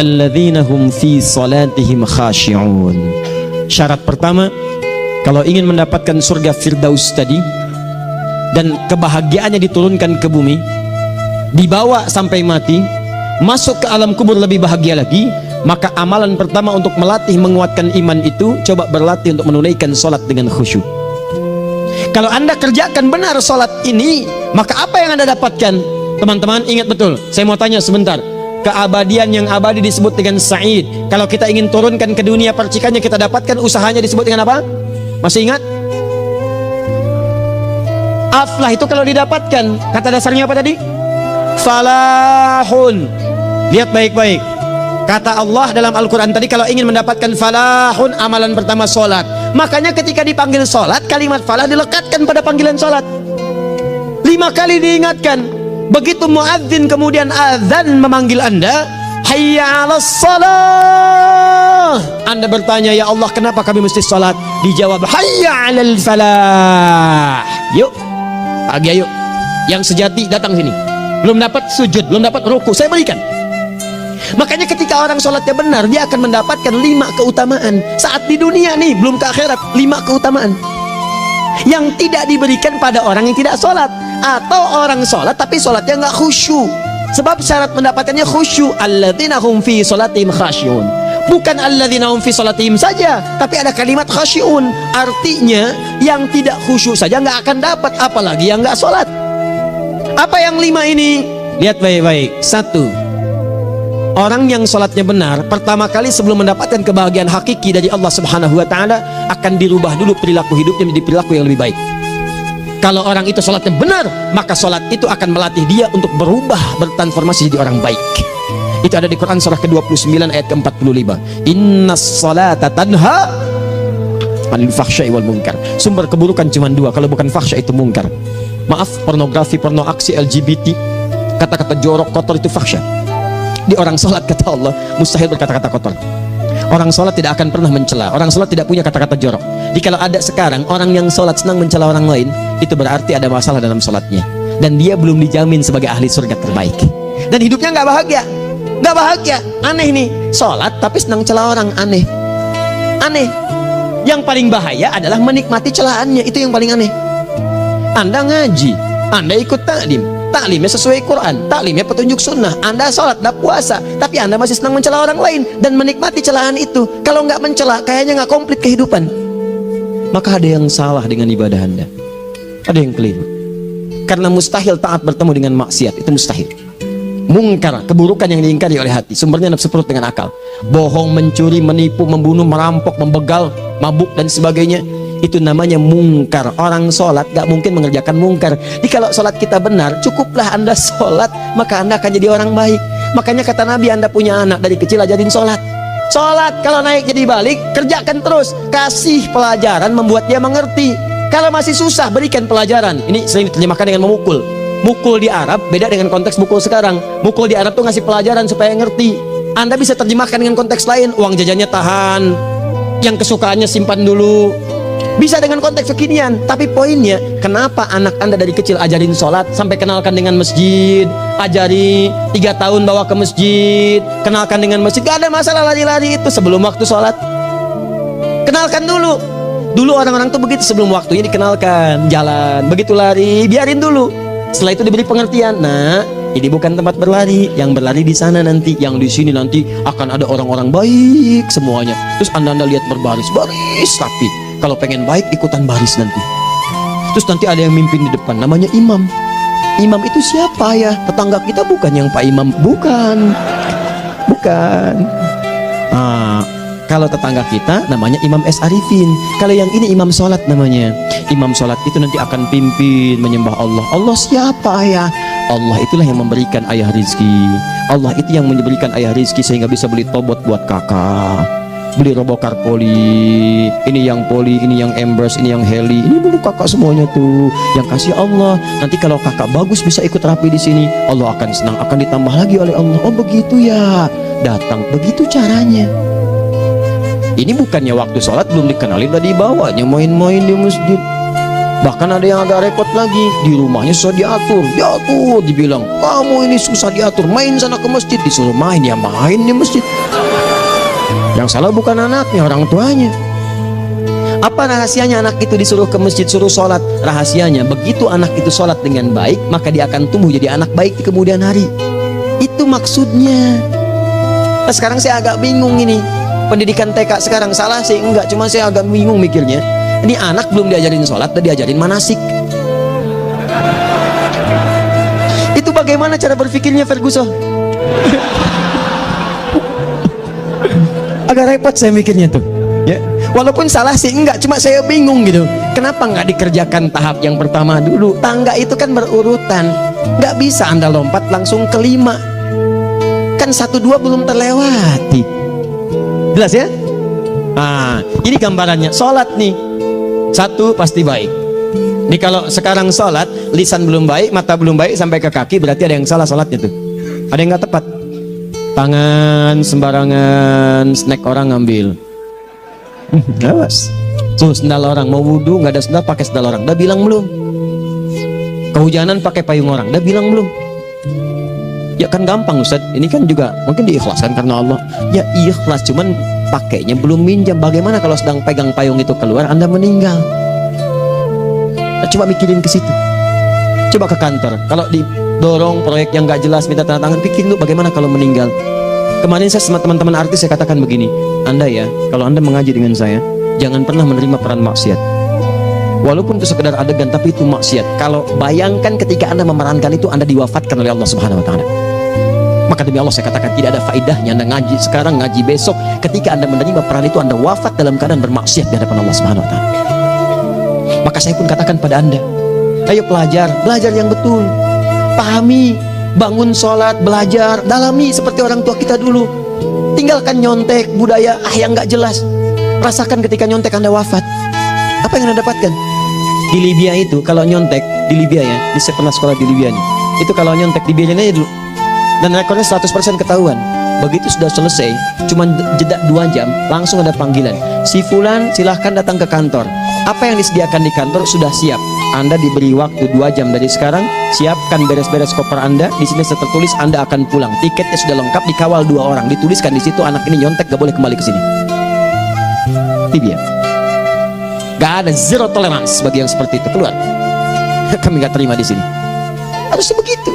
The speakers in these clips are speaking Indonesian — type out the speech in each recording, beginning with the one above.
alladzina hum fi salatihim khashi'un. Syarat pertama, kalau ingin mendapatkan surga Firdaus tadi dan kebahagiaannya diturunkan ke bumi, dibawa sampai mati, masuk ke alam kubur lebih bahagia lagi, maka amalan pertama untuk melatih menguatkan iman itu, coba berlatih untuk menunaikan sholat dengan khusyuk. Kalau anda kerjakan benar sholat ini, maka apa yang anda dapatkan? Teman-teman ingat betul, saya mau tanya sebentar. Keabadian yang abadi disebut dengan sa'id. Kalau kita ingin turunkan ke dunia percikannya kita dapatkan, usahanya disebut dengan apa? Masih ingat? Aflah itu kalau didapatkan, kata dasarnya apa tadi? Falahun. Lihat baik-baik, kata Allah dalam Al-Quran tadi, kalau ingin mendapatkan falahun, amalan pertama sholat. Makanya ketika dipanggil sholat, kalimat falah dilekatkan pada panggilan sholat. 5 kali diingatkan. Begitu muadzin kemudian azan memanggil anda, hayya 'alas shalah, anda bertanya, ya Allah kenapa kami mesti sholat? Dijawab, hayya 'alal falah. Yuk pagi, ayo yang sejati datang sini. Belum dapat sujud, belum dapat ruku, saya berikan. Makanya ketika orang sholatnya benar, dia akan mendapatkan 5 keutamaan saat di dunia nih, belum ke akhirat. 5 keutamaan yang tidak diberikan pada orang yang tidak sholat, atau orang sholat tapi sholatnya nggak khusyuk. Sebab syarat mendapatkannya khusyuk. Alladzina hum fi sholatihim khasyi'un. Bukan alladzina hum fi sholatihim saja, tapi ada kalimat khasyi'un. Artinya yang tidak khusyuk saja nggak akan dapat, apalagi yang nggak sholat. Apa yang 5 ini? Lihat baik-baik. 1, orang yang sholatnya benar, pertama kali sebelum mendapatkan kebahagiaan hakiki dari Allah Subhanahu wa Ta'ala, akan dirubah dulu perilaku hidupnya menjadi perilaku yang lebih baik. Kalau orang itu sholatnya benar, maka sholat itu akan melatih dia untuk berubah, bertransformasi jadi orang baik. Itu ada di Quran surah ke-29 ayat ke-45. Innas salata tanha 'anil fahsya'i wal munkar. Sumber keburukan cuma 2, kalau bukan fahsya itu munkar. Maaf, pornografi, porno aksi, LGBT, kata-kata jorok, kotor itu fahsya. Di orang sholat kata Allah mustahil berkata-kata kotor. Orang sholat tidak akan pernah mencela. Orang sholat tidak punya kata-kata jorok. Jadi kalau ada sekarang orang yang sholat senang mencela orang lain, itu berarti ada masalah dalam sholatnya, dan dia belum dijamin sebagai ahli surga terbaik, dan hidupnya nggak bahagia. Nggak bahagia, aneh nih. Sholat tapi senang celah orang, aneh. Aneh. Yang paling bahaya adalah menikmati celahannya, itu yang paling aneh. Anda ngaji, Anda ikut taklim, taklimnya sesuai Quran, taklimnya petunjuk sunnah. Anda sholat, Anda puasa, tapi Anda masih senang mencela orang lain dan menikmati celahan itu. Kalau nggak mencela, kayaknya nggak komplit kehidupan. Maka ada yang salah dengan ibadah Anda, ada yang keliru. Karena mustahil taat bertemu dengan maksiat, itu mustahil. Mungkar, keburukan yang diingkari oleh hati, sumbernya nafsu perut dengan akal. Bohong, mencuri, menipu, membunuh, merampok, membegal, mabuk dan sebagainya, itu namanya mungkar. Orang sholat gak mungkin mengerjakan mungkar. Jadi kalau sholat kita benar, cukuplah Anda sholat, maka Anda akan jadi orang baik. Makanya kata Nabi, Anda punya anak dari kecil ajarin sholat. Sholat kalau naik jadi balik, kerjakan terus. Kasih pelajaran membuat dia mengerti. Kalau masih susah, berikan pelajaran. Ini sering diterjemahkan dengan memukul. Mukul di Arab beda dengan konteks mukul sekarang. Mukul di Arab tuh ngasih pelajaran supaya ngerti. Anda bisa terjemahkan dengan konteks lain. Uang jajannya tahan, yang kesukaannya simpan dulu. Bisa dengan konteks kekinian. Tapi poinnya, kenapa anak Anda dari kecil ajarin sholat, sampai kenalkan dengan masjid, ajari 3 tahun bawa ke masjid, kenalkan dengan masjid. Gak ada masalah lari-lari itu sebelum waktu sholat. Kenalkan dulu. Dulu orang-orang tuh begitu, sebelum waktunya dikenalkan jalan, begitu lari biarin dulu. Setelah itu diberi pengertian. Nah, ini bukan tempat berlari, yang berlari di sana nanti, yang di sini nanti akan ada orang-orang baik semuanya. Terus anda lihat berbaris, baris rapi. Kalau pengen baik ikutan baris nanti. Terus nanti ada yang mimpin di depan, namanya imam. Imam itu siapa ya? Tetangga kita bukan yang Pak Imam, bukan. Kalau tetangga kita namanya Imam S. Arifin. Kalau yang ini imam sholat namanya. Imam sholat itu nanti akan pimpin menyembah Allah. Allah siapa ya? Allah itulah yang memberikan ayah rizki. Allah itu yang memberikan ayah rizki sehingga bisa beli tobot buat kakak, beli robokar poli, ini yang poli, ini yang embers, ini yang heli, ini beli kakak semuanya tuh. Yang kasih Allah. Nanti kalau kakak bagus bisa ikut rapi di sini, Allah akan senang, akan ditambah lagi oleh Allah. Oh begitu ya, datang begitu caranya. Ini bukannya waktu sholat belum dikenalin, udah dibawanya main-main di masjid. Bahkan ada yang agak repot lagi, di rumahnya susah diatur, dibilang kamu ini susah diatur, main sana ke masjid, disuruh main, ya main di masjid. Yang salah bukan anaknya, orang tuanya. Apa rahasianya anak itu disuruh ke masjid, suruh sholat? Rahasianya, begitu anak itu sholat dengan baik, maka dia akan tumbuh jadi anak baik di kemudian hari. Itu maksudnya. Nah, sekarang saya agak bingung ini, pendidikan TK sekarang salah sih enggak, cuma saya agak bingung mikirnya. Ini anak belum diajarin sholat, dan diajarin manasik. Itu bagaimana cara berpikirnya Ferguson? Agak repot saya mikirnya tuh, ya. Walaupun salah sih enggak, cuma saya bingung gitu. Kenapa nggak dikerjakan tahap yang pertama dulu? Tangga itu kan berurutan, nggak bisa Anda lompat langsung ke 5. Kan 1, 2 belum terlewati. Jelas ya? Nah, ini gambarannya sholat nih. 1 pasti baik. Ini kalau sekarang sholat, lisan belum baik, mata belum baik, sampai ke kaki, berarti ada yang salah sholatnya tuh. Ada yang nggak tepat. Tangan sembarangan, snack orang ngambil. Awas. Tuh sendal orang, mau wudhu nggak ada sendal, pakai sendal orang. Udah bilang belum? Kehujanan pakai payung orang. Udah bilang belum? Ya kan gampang Ustaz. Ini kan juga mungkin diikhlaskan karena Allah. Ya ikhlas, cuman pakainya belum minjam. Bagaimana kalau sedang pegang payung itu keluar, Anda meninggal? Nah, coba mikirin ke situ. Coba ke kantor, kalau didorong proyek yang nggak jelas minta tanda tangan, pikir lu bagaimana kalau meninggal. Kemarin saya sama teman-teman artis saya katakan begini, Anda ya, kalau Anda mengaji dengan saya, jangan pernah menerima peran maksiat. Walaupun itu sekedar adegan, tapi itu maksiat. Kalau bayangkan ketika Anda memerankan itu, Anda diwafatkan oleh Allah Subhanahu Wa Taala. Maka demi Allah saya katakan tidak ada faedahnya Anda ngaji sekarang, ngaji besok. Ketika Anda menerima peran itu, Anda wafat dalam keadaan bermaksiat di hadapan Allah Subhanahu Wa Taala. Maka saya pun katakan pada Anda, ayo belajar yang betul, pahami, bangun sholat, belajar, dalami seperti orang tua kita dulu. Tinggalkan nyontek, budaya yang nggak jelas. Rasakan ketika nyontek Anda wafat, apa yang Anda dapatkan? Di Libya itu kalau nyontek, di Libya ya, saya pernah sekolah di Libya nih, itu kalau nyontek dibiarin aja dulu, dan rekornya 100% ketahuan. Begitu sudah selesai, cuma jeda 2 jam, langsung ada panggilan, si fulan silahkan datang ke kantor. Apa yang disediakan di kantor sudah siap. Anda diberi waktu 2 jam dari sekarang, siapkan beres-beres koper Anda. Di sini saya tertulis Anda akan pulang, tiketnya sudah lengkap, dikawal 2 orang, dituliskan di situ anak ini nyontek gak boleh kembali ke sini. Libya. Gak ada, zero tolerance bagi yang seperti itu, keluar. Kami gak terima di sini. Harusnya begitu.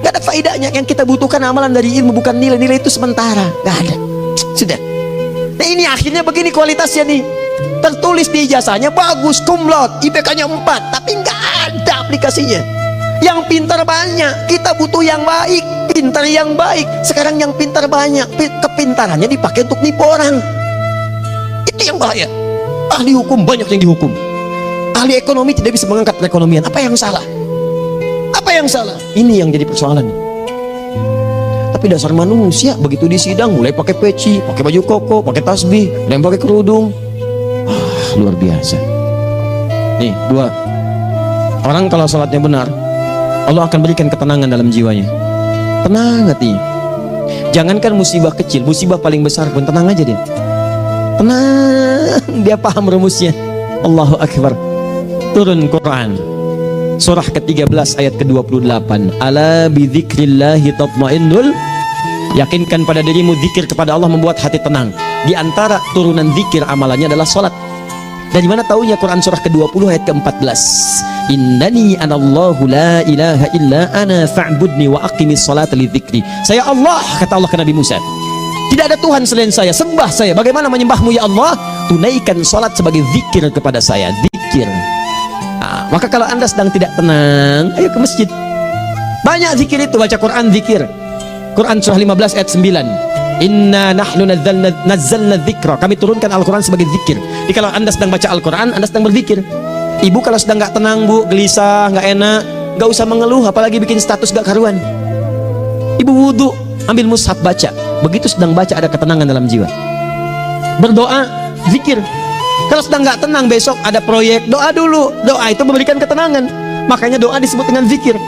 Gak ada faedahnya. Yang kita butuhkan amalan dari ilmu, bukan nilai-nilai itu sementara. Gak ada. Sudah. Nah ini akhirnya begini kualitasnya nih. Tertulis di ijazahnya bagus, cum laude, IPK-nya 4, tapi nggak ada aplikasinya. Yang pintar banyak, kita butuh yang baik, pintar yang baik. Sekarang yang pintar banyak, kepintarannya dipakai untuk nipu orang. Itu yang bahaya. Ahli hukum banyak yang dihukum, ahli ekonomi tidak bisa mengangkat perekonomian. Apa yang salah? Apa yang salah? Ini yang jadi persoalan. Tapi dasar manusia, begitu di sidang mulai pakai peci, pakai baju koko, pakai tasbih, dan pakai kerudung. Luar biasa. Nih 2, orang kalau sholatnya benar, Allah akan berikan ketenangan dalam jiwanya. Tenang hati. Jangankan musibah kecil, musibah paling besar pun tenang aja dia. Tenang, dia paham rumusnya. Allahu Akbar. Turun Quran surah ke-13 ayat ke-28. Ala bidzikrillahi tatmainnul. Yakinkan pada dirimu, zikir kepada Allah membuat hati tenang. Di antara turunan zikir amalannya adalah sholat. Dari mana taunya? Quran surah ke-20 ayat ke-14. Innani anallahu la ilaha illa ana fa'budni wa aqimis salata lidzikri. Saya Allah, kata Allah ke Nabi Musa. Tidak ada Tuhan selain saya, sembah saya. Bagaimana menyembahmu ya Allah? Tunaikan salat sebagai zikir kepada saya. Zikir. Nah, maka kalau Anda sedang tidak tenang, ayo ke masjid. Banyak zikir itu, baca Quran zikir. Quran surah 15 ayat 9. Inna nahnu nazzalna dzikra. Kami turunkan Al-Quran sebagai zikir. Jadi kalau Anda sedang baca Al-Quran, Anda sedang berzikir. Ibu kalau sedang nggak tenang, Bu, gelisah, nggak enak, nggak usah mengeluh, apalagi bikin status gak karuan. Ibu wudhu, ambil mushaf baca. Begitu sedang baca ada ketenangan dalam jiwa. Berdoa, zikir. Kalau sedang nggak tenang, besok ada proyek, doa dulu. Doa itu memberikan ketenangan. Makanya doa disebut dengan zikir.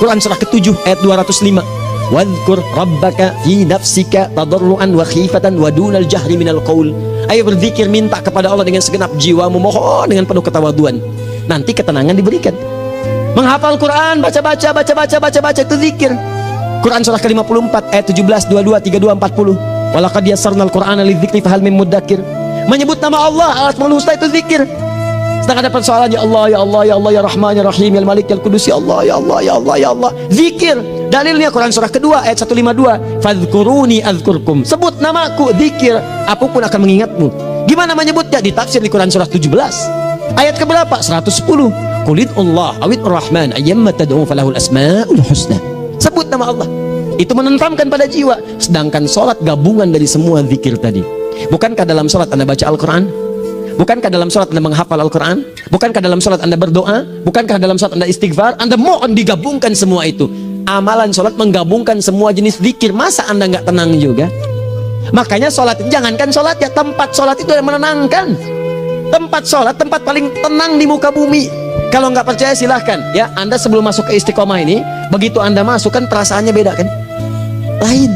Quran surah ke-7 ayat 205. Wadhkur rabbaka fi nafsika tadarruan wa khifatan wa dunal jahri minal qaul. Ayo berzikir, minta kepada Allah dengan segenap jiwamu, mohon dengan penuh ketawaduan. nanti ketenangan diberikan. Menghafal Quran, baca itu zikir. Quran surah ke-54 ayat 17, 22, 32, 40. Walaqad yassarnal Qur'ana lidzikri fahal min muddakir. Menyebut nama Allah Al-Asmaul Husna itu zikir. Sedang ada persoalan, ya Allah, ya Allah, ya Allah, ya Rahman, ya Rahim, ya Malik, ya Qudus, ya Allah, ya Allah, ya Allah, ya Allah. Zikir. Dalilnya Quran surah kedua ayat 152. Fadhkuruni azkurkum. Sebut namaku, zikir, aku pun akan mengingatmu. Gimana menyebutnya? Ditafsir di Quran surah 17. Ayat keberapa? 110. Qulid Allah awid Rahman ayyamma tad'u falahul asmaul husna. Sebut nama Allah. Itu menenteramkan pada jiwa. Sedangkan sholat gabungan dari semua zikir tadi. Bukankah dalam sholat Anda baca Al-Quran? Bukankah dalam sholat Anda menghafal Al-Quran? Bukankah dalam sholat Anda berdoa? Bukankah dalam sholat Anda istighfar? Anda mohon digabungkan semua itu. Amalan sholat menggabungkan semua jenis zikir. Masa Anda nggak tenang juga? Makanya sholat, jangankan sholat ya, tempat sholat itu yang menenangkan. Tempat sholat, tempat paling tenang di muka bumi. Kalau nggak percaya silahkan ya, Anda sebelum masuk ke Istiqomah ini, begitu Anda masuk kan perasaannya beda kan? Lain.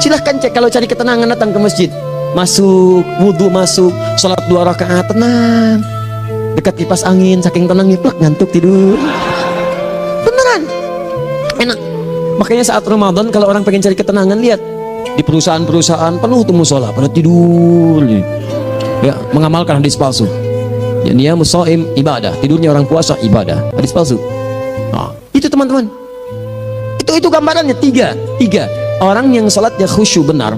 Silahkan cek, kalau cari ketenangan datang ke masjid. Masuk, wudhu masuk, sholat 2 rakaat tenang. Dekat kipas angin, saking tenangnya plak ngantuk tidur. Beneran. Enak. Makanya saat Ramadan kalau orang pengen cari ketenangan, lihat di perusahaan-perusahaan penuh tuh musola, pada tidur. Ya, mengamalkan hadis palsu. Ya, niyamus shaim ibadah, tidurnya orang puasa ibadah. Hadis palsu. Nah, itu teman-teman. Itu gambarannya tiga. Orang yang salatnya khusyuk benar,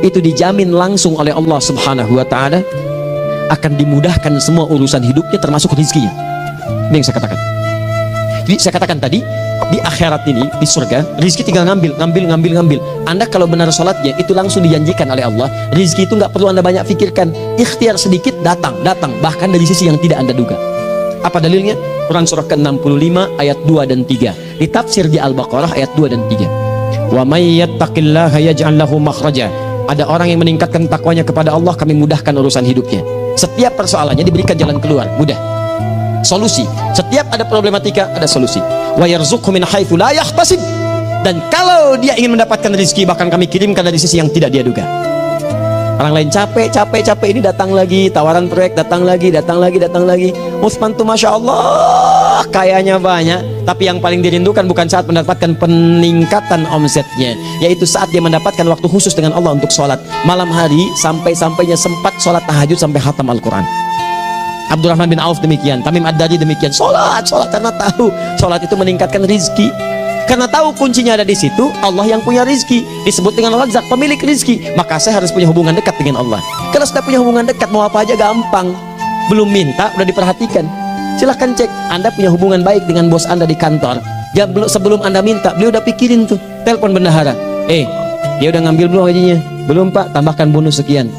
itu dijamin langsung oleh Allah Subhanahu wa taala akan dimudahkan semua urusan hidupnya termasuk rezekinya. Ini yang saya katakan. Jadi saya katakan tadi, di akhirat ini, di surga, rezeki tinggal ngambil. Anda kalau benar sholatnya, itu langsung dijanjikan oleh Allah. Rezeki itu nggak perlu Anda banyak pikirkan. Ikhtiar sedikit, datang. Bahkan dari sisi yang tidak Anda duga. Apa dalilnya? Quran surah ke-65 ayat 2 dan 3. Ditafsir di Al-Baqarah ayat 2 dan 3. Wa may yattaqillaha yaj'al lahu makhraja. Ada orang yang meningkatkan takwanya kepada Allah, kami mudahkan urusan hidupnya. Setiap persoalannya diberikan jalan keluar, mudah. Solusi. Setiap ada problematika, ada solusi. Wa yarzuqhu min haitsu la yahtasib. Dan kalau dia ingin mendapatkan rezeki, bahkan kami kirimkan dari sisi yang tidak dia duga. Orang lain capek ini datang lagi, tawaran proyek datang lagi. Utsman tuh masya Allah kayanya banyak, tapi yang paling dirindukan bukan saat mendapatkan peningkatan omsetnya, yaitu saat dia mendapatkan waktu khusus dengan Allah untuk sholat malam hari, sampai-sampainya sempat sholat tahajud sampai khatam Al-Quran. Abdurrahman bin Auf demikian, Tamim Ad-Dari demikian, sholat karena tahu sholat itu meningkatkan rizki. Karena tahu kuncinya ada di situ, Allah yang punya rizki, disebut dengan Razak, pemilik rizki. Maka saya harus punya hubungan dekat dengan Allah. Kalau sudah punya hubungan dekat, mau apa aja gampang. Belum minta, udah diperhatikan. Silahkan cek, Anda punya hubungan baik dengan bos Anda di kantor. Ya, sebelum Anda minta, beliau udah pikirin tuh. Telepon bendahara, dia udah ngambil belum gajinya? Belum Pak, tambahkan bonus sekian.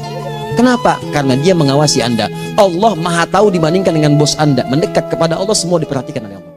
Kenapa? Karena dia mengawasi Anda. Allah maha tahu dibandingkan dengan bos Anda. Mendekat kepada Allah, semua diperhatikan oleh Allah.